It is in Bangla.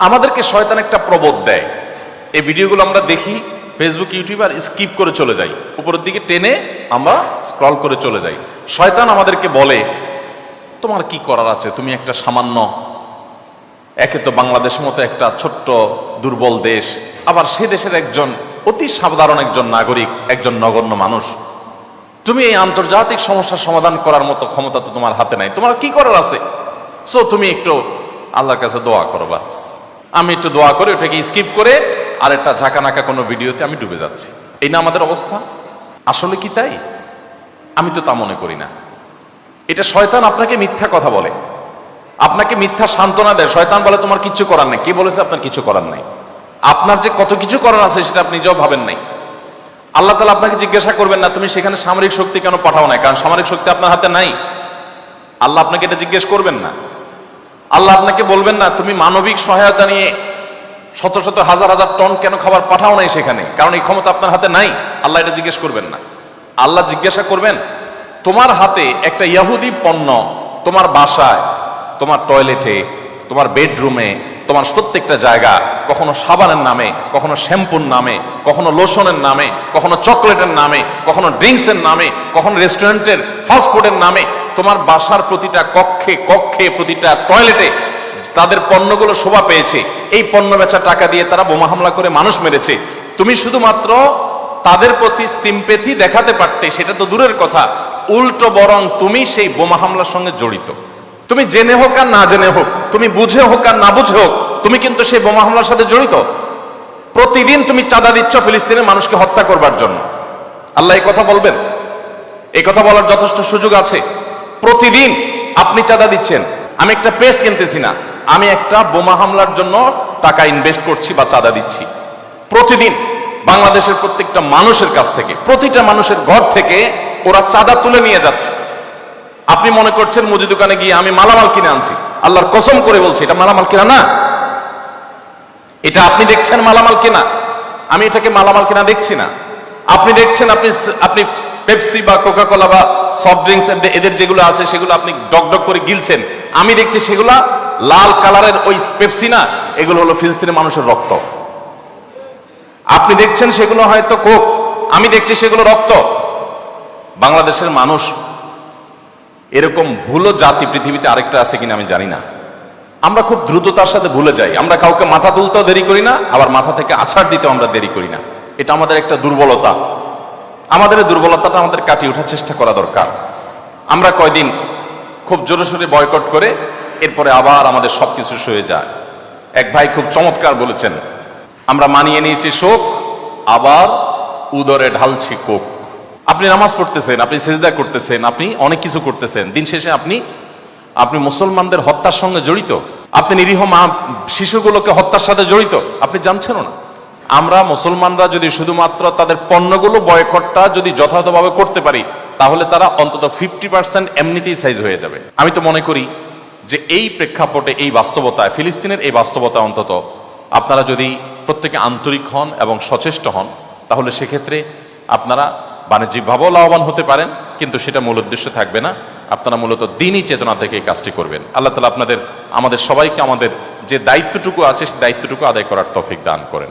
আমাদেরকে শয়তান একটা প্রবোধ দেয়, এই ভিডিওগুলো আমরা দেখি ফেসবুক ইউটিউব আর স্কিপ করে চলে যাই, উপরের দিকে টেনে আমরা স্ক্রল করে চলে যাই। শয়তান আমাদেরকে বলে তোমার কি করার আছে, তুমি একটা সামান্য, একে তো বাংলাদেশের মতো একটা ছোট্ট দুর্বল দেশ, আবার সে দেশের একজন অতি সাধারণ একজন নাগরিক, একজন নগণ্য মানুষ, তুমি এই আন্তর্জাতিক সমস্যার সমাধান করার মতো ক্ষমতা তো তোমার হাতে নাই, তোমার কি করার আছে? সো তুমি একটু আল্লাহর কাছে দোয়া করো। বাস আমি একটু দোয়া করে ওটাকে স্কিপ করে আর একটা ঝাঁকানাকা কোনো ভিডিওতে আমি ডুবে যাচ্ছি। এই না আমাদের অবস্থা? আসলে কি তাই? আমি তো তা মনে করি না। এটা শয়তান আপনাকে মিথ্যা কথা বলে, আপনাকে মিথ্যা সান্ত্বনা দেয়। শয়তান বলে তোমার কিচ্ছু করার নেই। কে বলেছে আপনার কিছু করার নেই? আপনার যে কত কিছু করার আছে সেটা আপনি নিজেও ভাবেন নাই। আল্লাহ তাআলা আপনাকে জিজ্ঞাসা করবেন না তুমি সেখানে সামরিক শক্তি কেন পাঠাও না, কারণ সামরিক শক্তি আপনার হাতে নাই। আল্লাহ আপনাকে এটা জিজ্ঞেস করবেন না। আল্লাহ আপনাকে বলবেন না তুমি মানবিক সহায়তা নিয়ে শত শত হাজার হাজার টন কেন খাবার পাঠাও নাই সেখানে, কারণ এই ক্ষমতা আপনার হাতে নাই। আল্লাহ এটা জিজ্ঞেস করবেন না। আল্লাহ জিজ্ঞাসা করবেন তোমার হাতে একটা ইহুদি পণ্য তোমার বাসায়, তোমার টয়লেটে, তোমার বেডরুমে, তোমার প্রত্যেকটা জায়গা, কখনো সাবানের নামে, কখনো শ্যাম্পুর নামে, কখনো লোশনের নামে, কখনো চকলেটের নামে, কখনো ড্রিঙ্কসের নামে, কখনো রেস্টুরেন্টের ফাস্টফুডের নামে, তোমার বাসার প্রতিটা কক্ষে কক্ষে প্রতিটা টয়লেটে তাদের পণ্যগুলো শোভা পেয়েছে। এই পণ্য বেচা টাকা দিয়ে তারা বোমা হামলা করে মানুষ মেরেছে। তুমি শুধুমাত্র তাদের প্রতি সিম্পেথি দেখাতে পারতে, সেটা তো দূরের কথা, উল্টো বরং তুমি সেই বোমা হামলার সঙ্গে জড়িত। তুমি জেনে হোক আর না জেনে হোক, তুমি বুঝে হোক আর না বুঝে হোক, তুমি কিন্তু সেই বোমা হামলার সাথে জড়িত। প্রতিদিন তুমি চাঁদা দিচ্ছ ফিলিস্তিনের মানুষকে হত্যা করবার জন্য। আল্লাহ এই কথা বলবেন? এই কথা বলার যথেষ্ট সুযোগ আছে? প্রতিদিন আপনি চাঁদা দিচ্ছেন। আমি একটা পেস্ট কিনতেছি না, আমি একটা বোমা হামলার জন্য টাকা ইনভেস্ট করছি বা চাঁদা দিচ্ছি। প্রতিদিন বাংলাদেশের প্রত্যেকটা মানুষের কাছ থেকে, প্রতিটা মানুষের ঘর থেকে ওরা চাঁদা তুলে নিয়ে যাচ্ছে। আপনি মনে করছেন মুদি দোকানে গিয়ে আমি মালামাল কিনে আনছি। আল্লাহর কসম করে বলছি এটা মালামাল কিনা না। এটা আপনি দেখছেন মালামাল কিনা, আমি এটাকে মালামাল কিনা দেখছি না। আপনি দেখছেন আপনি পেপসি বা কোকা কোলা বা সফট ড্রিঙ্কস এদের যেগুলো আছে সেগুলো আপনি ডক ডক করে গিলছেন। আমি দেখছি সেগুলা লাল কালারের ওই পেপসি না, এগুলো হলো ফিলিস্তিনের মানুষের রক্ত। আপনি দেখছেন সেগুলো হয়তো কোক, আমি দেখছি সেগুলো রক্ত। বাংলাদেশের মানুষ এরকম ভুলো জাতি পৃথিবীতে আরেকটা আছে কিনা আমি জানি না। আমরা খুব দ্রুততার সাথে ভুলে যাই। আমরা কাউকে মাথা তুলতেও দেরি করি না, আবার মাথা থেকে আছাড় দিতেও আমরা দেরি করি না। এটা আমাদের একটা দুর্বলতা। আমাদের এই দুর্বলতাটা আমাদের কাটিয়ে ওঠার চেষ্টা করা দরকার। আমরা কয়দিন খুব জোরে সোরে বয়কট করে এরপরে আবার আমাদের সবকিছু সয়ে যায়। এক ভাই খুব চমৎকার বলেছেন, আমরা মানিয়ে নিয়েছি শোক, আবার উদরে ঢালছি কোক। আপনি নামাজ পড়তেছেন, আপনি সিজদা করতেছেন, আপনি অনেক কিছু করতেছেন, দিন শেষে আপনি মুসলমানদের হত্যার সঙ্গে জড়িত। আপনি নিরীহ মা শিশুগুলোকে হত্যার সাথে জড়িত, আপনি জানছেন না। আমরা মুসলমানরা যদি শুধুমাত্র তাদের পণ্যগুলো বয়কটটা যদি যথাযথভাবে করতে পারি, তাহলে তারা অন্তত 50% এমনিতেই সাইজ হয়ে যাবে। আমি তো মনে করি যে এই প্রেক্ষাপটে, এই বাস্তবতায়, ফিলিস্তিনের এই বাস্তবতা অন্তত আপনারা যদি প্রত্যেকে আন্তরিক হন এবং সচেষ্ট হন, তাহলে সেক্ষেত্রে আপনারা বাণিজ্যিকভাবেও লাভবান হতে পারেন, কিন্তু সেটা মূল উদ্দেশ্য থাকবে না। আপনারা মূলত দ্বীনি চেতনা থেকে এই কাজটি করবেন। আল্লাহ তাআলা আমাদের সবাইকে আমাদের যে দায়িত্বটুকু আছে সেই দায়িত্বটুকু আদায় করার তৌফিক দান করেন।